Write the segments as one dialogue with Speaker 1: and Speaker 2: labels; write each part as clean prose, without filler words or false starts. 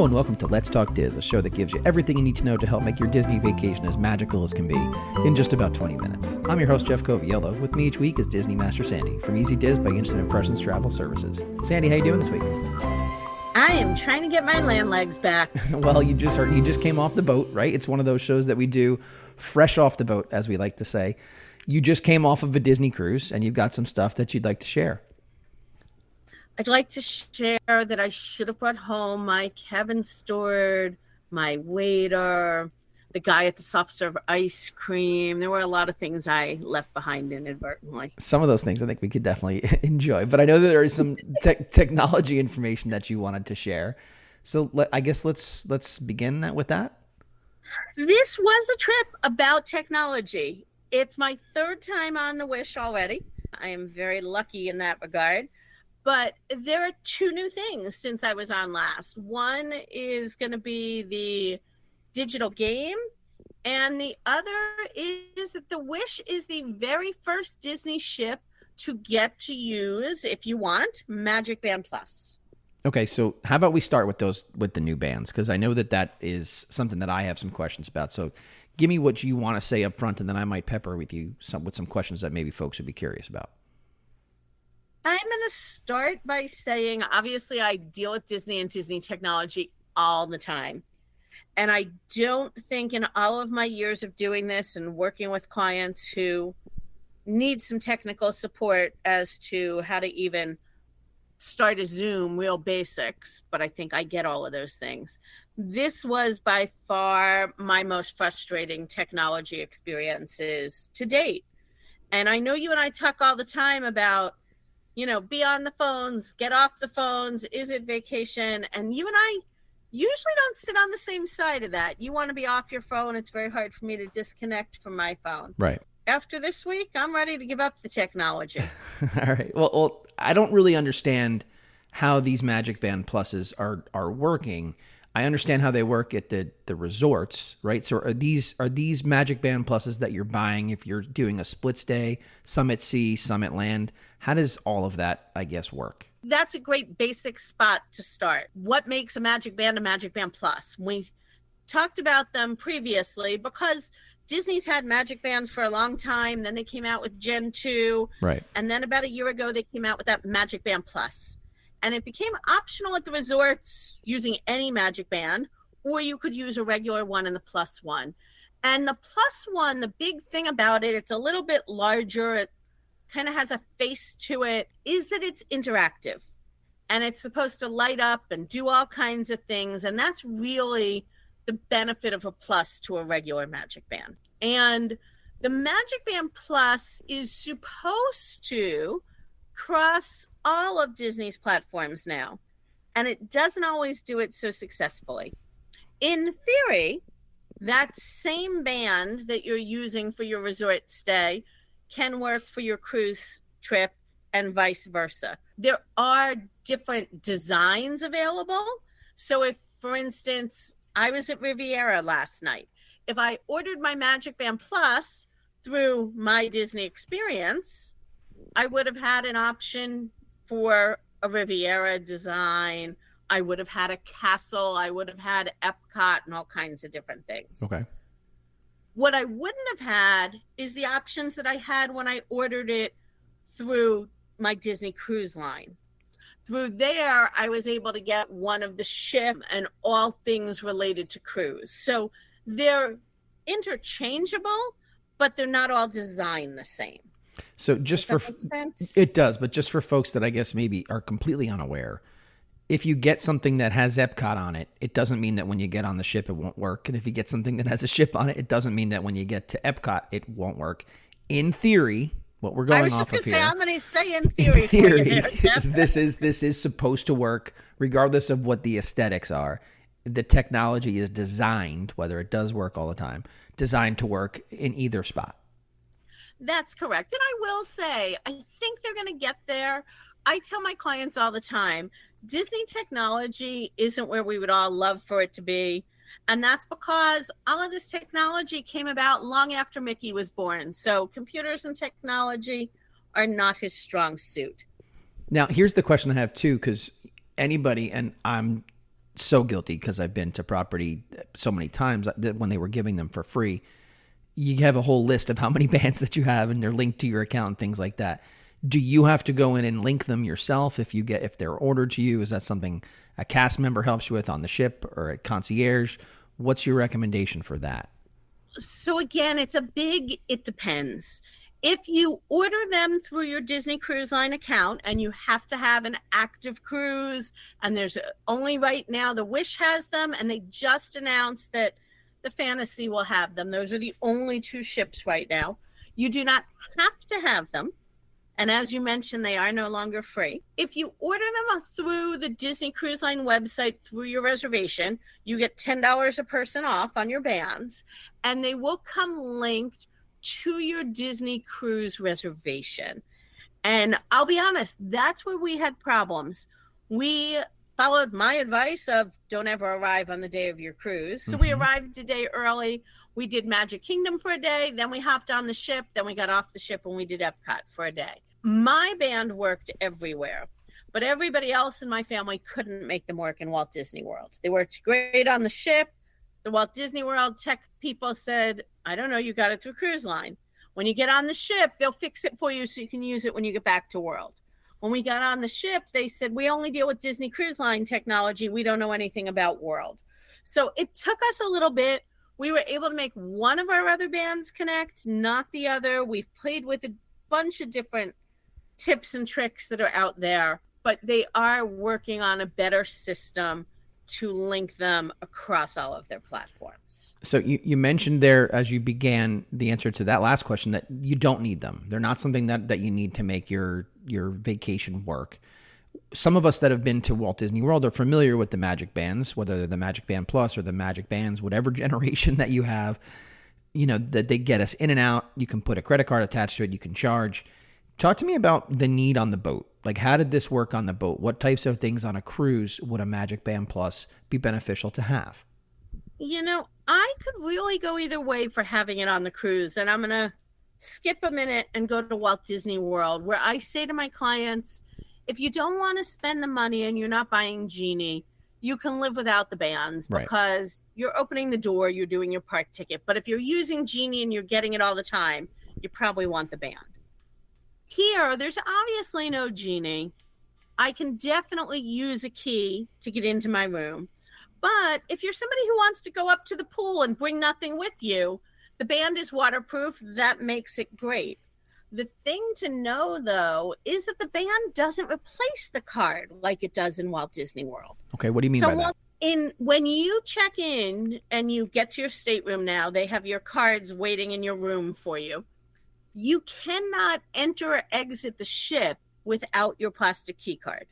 Speaker 1: Hello and welcome to Let's Talk Diz, a show that gives you everything you need to know to help make your Disney vacation as magical as can be in just about 20 minutes. I'm your host, Jeff Coviello. With me each week is Disney Master Sandy from Easy Diz by Instant Impressions Travel Services. Sandy, how you doing this week?
Speaker 2: I am trying to get my land legs back.
Speaker 1: Well, you just came off the boat, right? It's one of those shows that we do fresh off the boat, as we like to say. You just came off of a Disney cruise, and you've got some stuff that you'd like to share.
Speaker 2: I'd like to share that I should have brought home my cabin steward, my waiter, the guy at the soft serve ice cream. There were a lot of things I left behind inadvertently.
Speaker 1: Some of those things I think we could definitely enjoy, but I know that there is some technology information that you wanted to share. So I guess let's begin with that.
Speaker 2: This was a trip about technology. It's my third time on the Wish already. I am very lucky in that regard. But there are two new things since I was on last. One is going to be the digital game, and the other is that the Wish is the very first Disney ship to get to use, if you want, MagicBand Plus.
Speaker 1: Okay, so how about we start with the new bands, because I know that is something that I have some questions about. So give me what you want to say up front, and then I might pepper with you with some questions that maybe folks would be curious about.
Speaker 2: I'm going to start by saying, obviously, I deal with Disney and Disney technology all the time. And I don't think in all of my years of doing this and working with clients who need some technical support as to how to even start a Zoom, real basics, but I think I get all of those things. This was by far my most frustrating technology experiences to date. And I know you and I talk all the time about, be on the phones, get off the phones. Is it vacation? And you and I usually don't sit on the same side of that. You want to be off your phone. It's very hard for me to disconnect from my phone.
Speaker 1: Right.
Speaker 2: After this week, I'm ready to give up the technology.
Speaker 1: All right. Well, I don't really understand how these MagicBand Pluses are working. I understand how they work at the resorts, right? So are these MagicBand Pluses that you're buying if you're doing a split stay, some at sea, some at land? How does all of that, I guess, work?
Speaker 2: That's a great basic spot to start. What makes a MagicBand Plus? We talked about them previously because Disney's had MagicBands for a long time. Then they came out with Gen 2.
Speaker 1: Right.
Speaker 2: And then about a year ago, they came out with that MagicBand Plus. And it became optional at the resorts using any MagicBand, or you could use a regular one and the Plus one. And the Plus one, the big thing about it, it's a little bit larger. It kind of has a face to it, is that it's interactive. And it's supposed to light up and do all kinds of things. And that's really the benefit of a Plus to a regular MagicBand. And the MagicBand Plus is supposed to cross all of Disney's platforms now, and it doesn't always do it so successfully. In theory, that same band that you're using for your resort stay can work for your cruise trip and vice versa. There are different designs available. So if, for instance, I was at Riviera last night, if I ordered my MagicBand Plus through my Disney experience, I would have had an option for a Riviera design. I would have had a castle. I would have had Epcot and all kinds of different things.
Speaker 1: Okay.
Speaker 2: What I wouldn't have had is the options that I had when I ordered it through my Disney Cruise Line. Through there, I was able to get one of the ship and all things related to cruise. So they're interchangeable, but they're not all designed the same.
Speaker 1: So just
Speaker 2: does that make sense?
Speaker 1: It does, but just for folks that I guess maybe are completely unaware, if you get something that has Epcot on it, it doesn't mean that when you get on the ship, it won't work. And if you get something that has a ship on it, it doesn't mean that when you get to Epcot, it won't work. In theory, what we're going off of here.
Speaker 2: I'm going to say in theory.
Speaker 1: this is supposed to work regardless of what the aesthetics are. The technology is designed, whether it does work all the time, designed to work in either spot.
Speaker 2: That's correct. And I will say, I think they're going to get there. I tell my clients all the time, Disney technology isn't where we would all love for it to be. And that's because all of this technology came about long after Mickey was born. So computers and technology are not his strong suit.
Speaker 1: Now, here's the question I have too, because anybody, and I'm so guilty because I've been to property so many times that when they were giving them for free, you have a whole list of how many bands that you have and they're linked to your account and things like that. Do you have to go in and link them yourself if they're ordered to you? Is that something a cast member helps you with on the ship or at concierge? What's your recommendation for that?
Speaker 2: So again, it depends. If you order them through your Disney Cruise Line account and you have to have an active cruise, and there's only right now the Wish has them, and they just announced that the Fantasy will have them. Those are the only two ships right now. You do not have to have them. And as you mentioned, they are no longer free. If you order them through the Disney Cruise Line website through your reservation, you get $10 a person off on your bands, and they will come linked to your Disney cruise reservation. And I'll be honest, that's where we had problems. We followed my advice of don't ever arrive on the day of your cruise. So we arrived a day early. We did Magic Kingdom for a day. Then we hopped on the ship. Then we got off the ship and we did Epcot for a day. My band worked everywhere, but everybody else in my family couldn't make them work in Walt Disney World. They worked great on the ship. The Walt Disney World tech people said, I don't know, you got it through Cruise Line. When you get on the ship, they'll fix it for you so you can use it when you get back to World. When we got on the ship, they said, we only deal with Disney Cruise Line technology. We don't know anything about World. So it took us a little bit. We were able to make one of our other bands connect, not the other. We've played with a bunch of different tips and tricks that are out there, but they are working on a better system to link them across all of their platforms.
Speaker 1: So you mentioned there as you began the answer to that last question that you don't need them. They're not something that you need to make your vacation work. Some of us that have been to Walt Disney World are familiar with the Magic Bands, whether they're the Magic Band Plus or the Magic Bands, whatever generation that you have, that they get us in and out. You can put a credit card attached to it. You can charge. Talk to me about the need on the boat. Like, how did this work on the boat? What types of things on a cruise would a Magic Band Plus be beneficial to have?
Speaker 2: I could really go either way for having it on the cruise. And I'm going to skip a minute and go to Walt Disney World, where I say to my clients, if you don't want to spend the money and you're not buying Genie, you can live without the bands because you're opening the door, you're doing your park ticket. But if you're using Genie and you're getting it all the time, you probably want the band. Here, there's obviously no Genie. I can definitely use a key to get into my room. But if you're somebody who wants to go up to the pool and bring nothing with you, the band is waterproof. That makes it great. The thing to know, though, is that the band doesn't replace the card like it does in Walt Disney World.
Speaker 1: Okay, what do you mean by that?
Speaker 2: When you check in and you get to your stateroom now, they have your cards waiting in your room for you. You cannot enter or exit the ship without your plastic key card.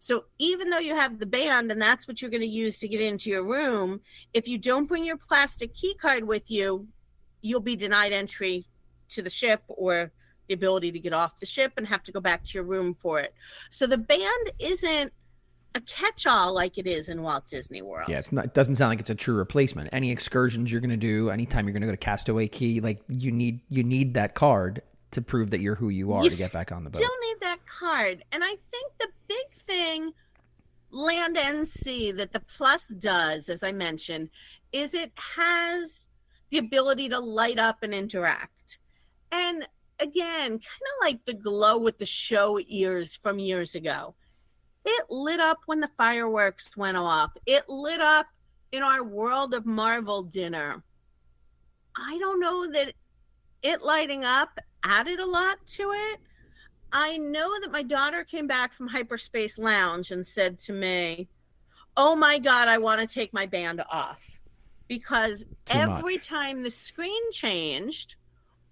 Speaker 2: So even though you have the band and that's what you're going to use to get into your room, if you don't bring your plastic key card with you, you'll be denied entry to the ship or the ability to get off the ship and have to go back to your room for it. So the band isn't a catch-all like it is in Walt Disney World.
Speaker 1: Yeah, it doesn't sound like it's a true replacement. Any excursions you're going to do, anytime you're going to go to Castaway Cay, like you need that card to prove that you're who you are to get back on the boat.
Speaker 2: You still need that card. And I think the big thing Land and Sea that the Plus does, as I mentioned, is it has the ability to light up and interact. And again, kind of like the glow with the show ears from years ago. It lit up when the fireworks went off. It lit up in our World of Marvel dinner. I don't know that it lighting up added a lot to it. I know that my daughter came back from Hyperspace Lounge and said to me, oh my God, I want to take my band off. Because every time the screen changed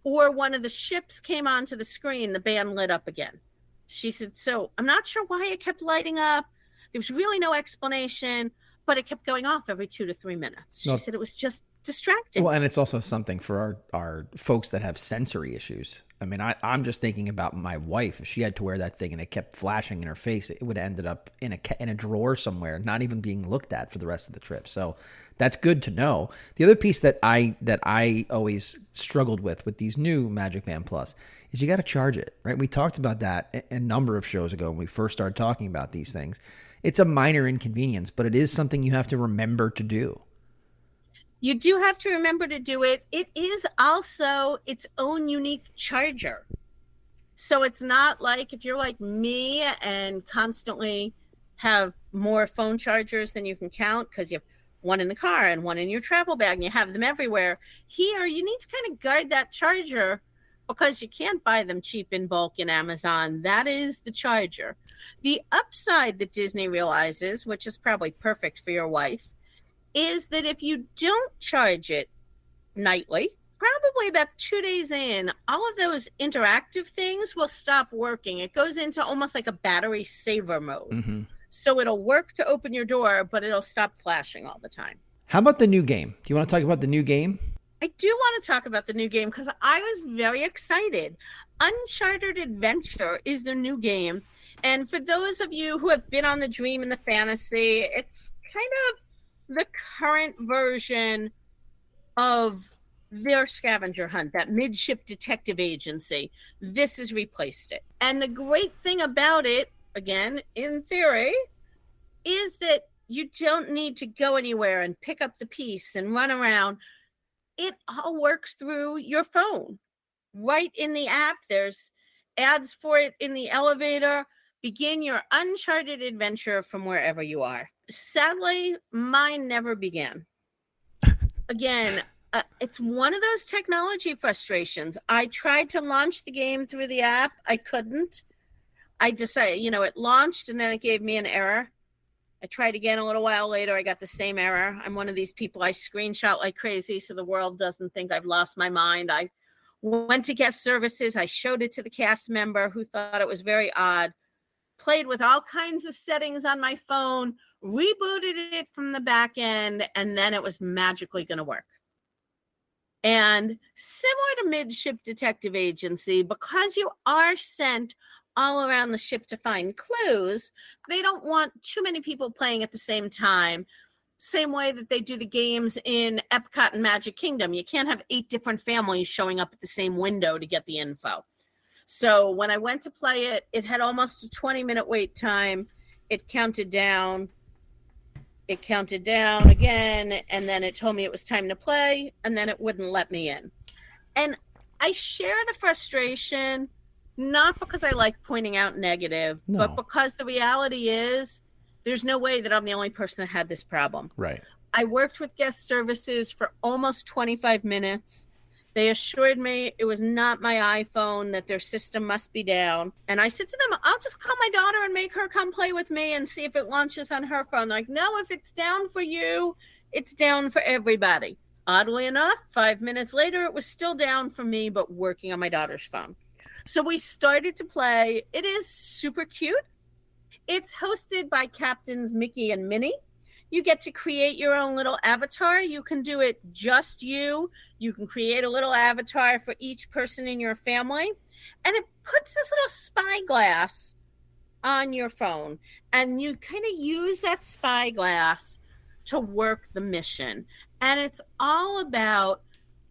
Speaker 2: or one of the ships came onto the screen, the band lit up again. She said, so I'm not sure why it kept lighting up. There was really no explanation, but it kept going off every 2 to 3 minutes. She said it was just distracting.
Speaker 1: Well, and it's also something for our folks that have sensory issues. I mean, I'm just thinking about my wife. If she had to wear that thing and it kept flashing in her face, it would have ended up in a drawer somewhere, not even being looked at for the rest of the trip. So that's good to know. The other piece that I always struggled with these new Magic Band Plus is you got to charge it, right? We talked about that a number of shows ago when we first started talking about these things. it's a minor inconvenience, but it is something you have to remember to do.
Speaker 2: You do have to remember to do it. It is also its own unique charger. So it's not like if you're like me and constantly have more phone chargers than you can count because you have one in the car and one in your travel bag and you have them everywhere. Here, you need to kind of guard that charger because you can't buy them cheap in bulk in Amazon. That is the charger. The upside that Disney realizes, which is probably perfect for your wife, is that if you don't charge it nightly, probably about 2 days in, all of those interactive things will stop working. It goes into almost like a battery saver mode.
Speaker 1: Mm-hmm.
Speaker 2: So it'll work to open your door, but it'll stop flashing all the time.
Speaker 1: How about the new game? Do you want to talk about the new game?
Speaker 2: I do want to talk about the new game because I was very excited. Uncharted Adventure is the new game. And for those of you who have been on the dream and the fantasy, it's kind of the current version of their scavenger hunt, that midship detective agency. This has replaced it. And the great thing about it, again, in theory, is that you don't need to go anywhere and pick up the piece and run around. It all works through your phone. Right in the app, there's ads for it in the elevator. Begin your Uncharted adventure from wherever you are. Sadly, mine never began. Again, it's one of those technology frustrations. I tried to launch the game through the app. I couldn't. I decided, it launched and then it gave me an error. I tried again a little while later. I got the same error. I'm one of these people. I screenshot like crazy so the world doesn't think I've lost my mind. I went to guest services. I showed it to the cast member who thought it was very odd. Played with all kinds of settings on my phone, rebooted it from the back end, and then it was magically going to work. And similar to Midship Detective Agency, because you are sent all around the ship to find clues, they don't want too many people playing at the same time. Same way that they do the games in Epcot and Magic Kingdom. You can't have 8 different families showing up at the same window to get the info. So when I went to play it, it had almost a 20-minute wait time. It counted down. It counted down again, and then it told me it was time to play, and then it wouldn't let me in. And I share the frustration, not because I like pointing out negative, but because the reality is there's no way that I'm the only person that had this problem.
Speaker 1: Right.
Speaker 2: I worked with guest services for almost 25 minutes. They assured me it was not my iPhone, that their system must be down. And I said to them, I'll just call my daughter and make her come play with me and see if it launches on her phone. They're like, no, if it's down for you, it's down for everybody. Oddly enough, 5 minutes later, it was still down for me, but working on my daughter's phone. So we started to play. It is super cute. It's hosted by Captains Mickey and Minnie. You get to create your own little avatar. You can do it just you. You can create a little avatar for each person in your family. And it puts this little spyglass on your phone. And you kind of use that spyglass to work the mission. And it's all about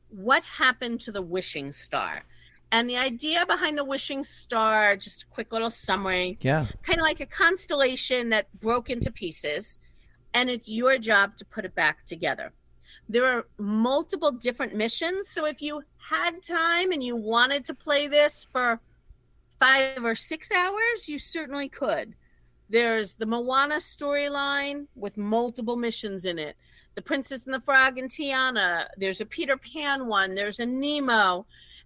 Speaker 2: what happened to the wishing star. And the idea behind the wishing star, just a quick little summary, kind of like a constellation that broke into pieces. And it's your job to put it back together. There are multiple different missions. So if you had time and you wanted to play this for 5 or 6 hours, you certainly could. There's the Moana storyline with multiple missions in it. The Princess and the Frog and Tiana. There's a Peter Pan one. There's a Nemo.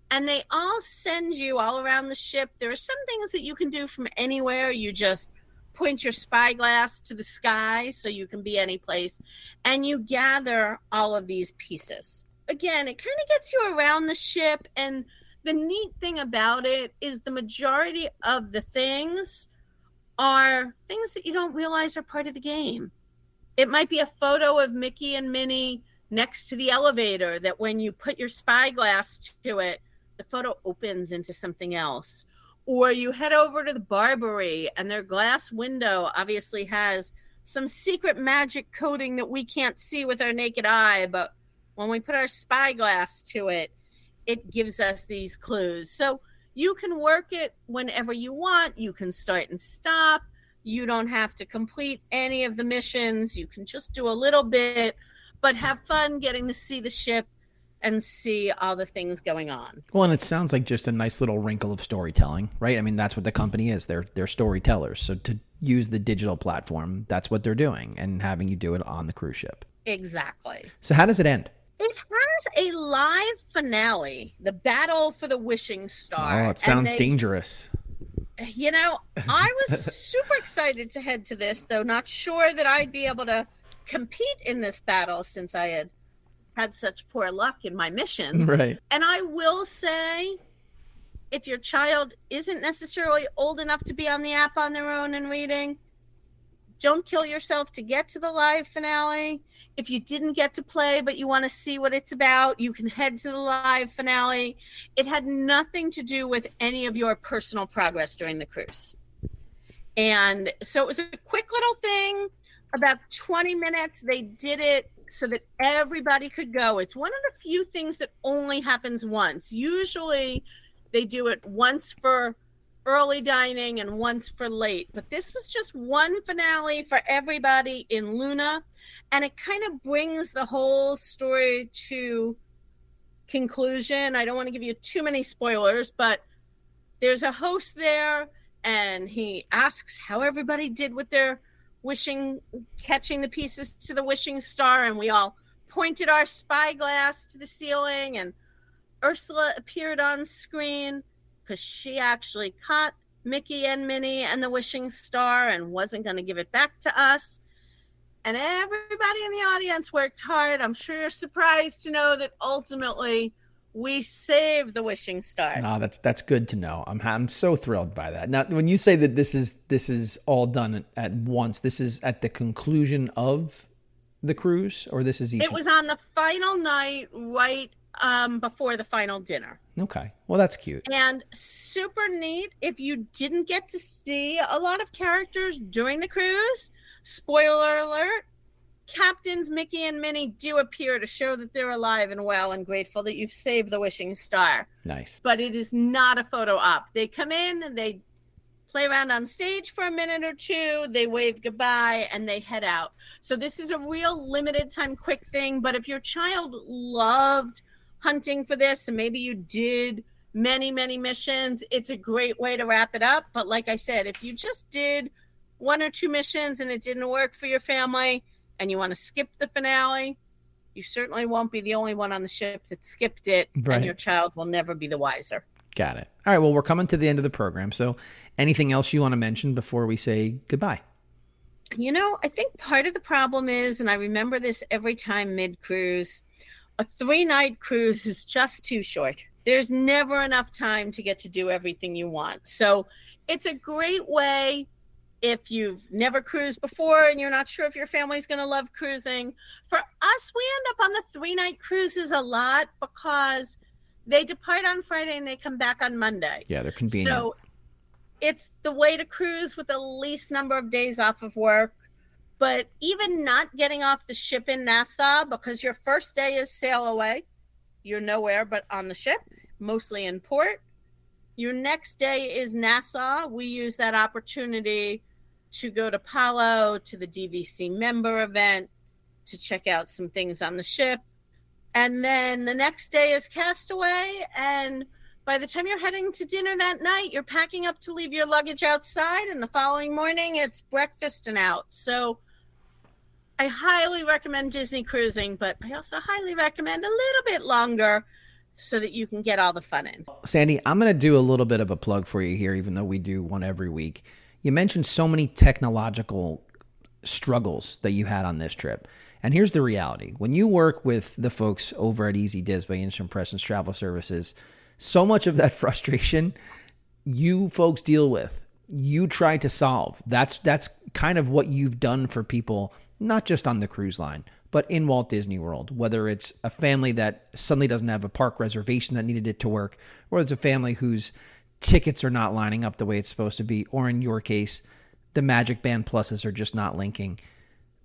Speaker 2: And they all send you all around the ship. There are some things that you can do from anywhere. You just point your spyglass to the sky so you can be any place, and you gather all of these pieces. Again, it kind of gets you around the ship, and the neat thing about it is the majority of the things are things that you don't realize are part of the game. It might be a photo of Mickey and Minnie next to the elevator that when you put your spyglass to it, the photo opens into something else. Or you head over to the Barbary and their glass window obviously has some secret magic coating that we can't see with our naked eye. But when we put our spyglass to it, it gives us these clues. So you can work it whenever you want. You can start and stop. You don't have to complete any of the missions. You can just do a little bit, but have fun getting to see the ship and see all the things going on.
Speaker 1: Well, and it sounds like just a nice little wrinkle of storytelling, right? I mean, that's what the company is. They're storytellers. So to use the digital platform, that's what they're doing, and having you do it on the cruise ship.
Speaker 2: Exactly.
Speaker 1: So how does it end?
Speaker 2: It has a live finale, the Battle for the Wishing Star.
Speaker 1: Oh, it sounds dangerous.
Speaker 2: You know, I was super excited to head to this, though not sure that I'd be able to compete in this battle since I had such poor luck in my missions.
Speaker 1: Right.
Speaker 2: And I will say, if your child isn't necessarily old enough to be on the app on their own and reading, don't kill yourself to get to the live finale. If you didn't get to play, but you want to see what it's about, you can head to the live finale. It had nothing to do with any of your personal progress during the cruise. And so it was a quick little thing, about 20 minutes. They did it so that everybody could go. It's one of the few things that only happens once. Usually they do it once for early dining and once for late, but this was just one finale for everybody in Luna, and it kind of brings the whole story to conclusion. I don't want to give you too many spoilers, but there's a host there, and he asks how everybody did with their wishing, catching the pieces to the wishing star, and we all pointed our spyglass to the ceiling, and Ursula appeared on screen because she actually caught Mickey and Minnie and the wishing star and wasn't going to give it back to us. And everybody in the audience worked hard. I'm sure you're surprised to know that ultimately we saved the wishing star.
Speaker 1: No, that's good to know. I'm so thrilled by that. Now, when you say that this is all done at once, this is at the conclusion of the cruise, or this is each?
Speaker 2: It was on the final night, right before the final dinner.
Speaker 1: Okay. Well, that's cute.
Speaker 2: And super neat. If you didn't get to see a lot of characters during the cruise, spoiler alert, Captains Mickey and Minnie do appear to show that they're alive and well and grateful that you've saved the wishing star.
Speaker 1: Nice.
Speaker 2: But it is not a photo op. They come in, they play around on stage for a minute or two, they wave goodbye, and they head out. So this is a real limited time quick thing. But if your child loved hunting for this, and maybe you did many missions, it's a great way to wrap it up. But like I said, if you just did one or two missions and it didn't work for your family and you want to skip the finale, you certainly won't be the only one on the ship that skipped it. Right. And your child will never be the wiser.
Speaker 1: Got it. All right, well, we're coming to the end of the program, so anything else you want to mention before we say goodbye?
Speaker 2: You know, I think part of the problem is, and I remember this every time mid-cruise, a 3-night cruise is just too short. There's never enough time to get to do everything you want. So it's a great way, if you've never cruised before and you're not sure if your family's going to love cruising. For us, we end up on the 3-night cruises a lot because they depart on Friday and they come back on Monday.
Speaker 1: Yeah, they're convenient.
Speaker 2: So it's the way to cruise with the least number of days off of work. But even not getting off the ship in Nassau, because your first day is sail away, you're nowhere but on the ship, mostly in port. Your next day is Nassau. We use that opportunity to go to Palo, to the DVC member event, to check out some things on the ship. And then the next day is Castaway. And by the time you're heading to dinner that night, you're packing up to leave your luggage outside. And the following morning, it's breakfast and out. So I highly recommend Disney cruising, but I also highly recommend a little bit longer so that you can get all the fun in.
Speaker 1: Sandy, I'm going to do a little bit of a plug for you here, even though we do one every week. You mentioned so many technological struggles that you had on this trip. And here's the reality. When you work with the folks over at Easy Diz by Instant Presence Travel Services, so much of that frustration you folks deal with, you try to solve. That's kind of what you've done for people, not just on the cruise line, but in Walt Disney World, whether it's a family that suddenly doesn't have a park reservation that needed it to work, or it's a family whose tickets are not lining up the way it's supposed to be, or in your case, the MagicBand Pluses are just not linking.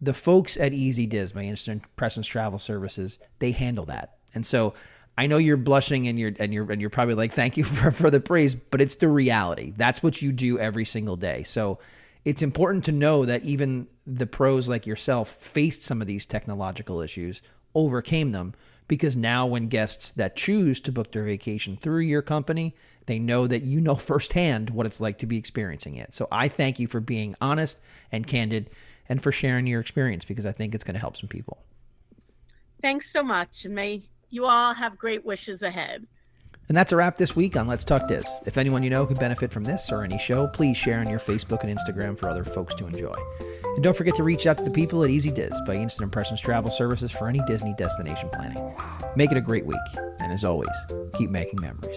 Speaker 1: The folks at Easy Diz by Instant Presence Travel Services, they handle that. And so I know you're blushing and you're probably like, thank you for the praise, but it's the reality. That's what you do every single day. So it's important to know that even the pros like yourself faced some of these technological issues, overcame them, because now when guests that choose to book their vacation through your company, they know that you know firsthand what it's like to be experiencing it. So I thank you for being honest and candid and for sharing your experience, because I think it's going to help some people.
Speaker 2: Thanks so much, and may you all have great wishes ahead.
Speaker 1: And that's a wrap this week on Let's Talk Dis. If anyone you know could benefit from this or any show, please share on your Facebook and Instagram for other folks to enjoy. And don't forget to reach out to the people at Easy Diz by Instant Impressions Travel Services for any Disney destination planning. Make it a great week. And as always, keep making memories.